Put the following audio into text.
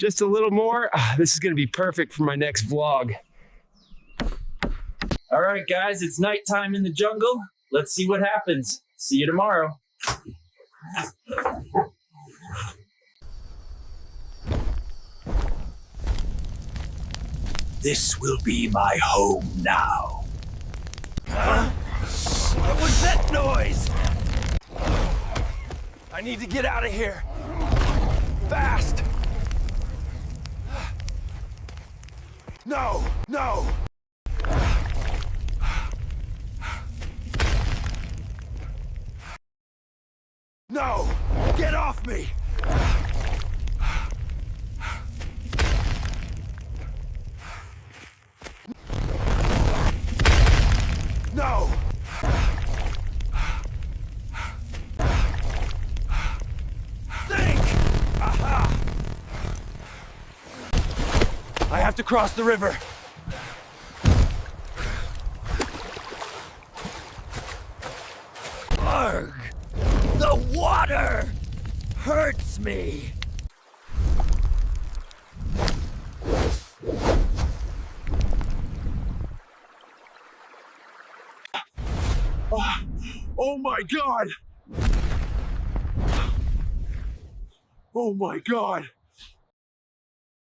Just a little more. This is gonna be perfect for my next vlog. All right, guys, it's nighttime in the jungle. Let's see what happens. See you tomorrow. This will be my home now. Huh? What was that noise? I need to get out of here. Fast! No! No! No! Get off me! No! Think! Aha! I have to cross the river. Arg! The water hurts me. Oh my God! Oh my God!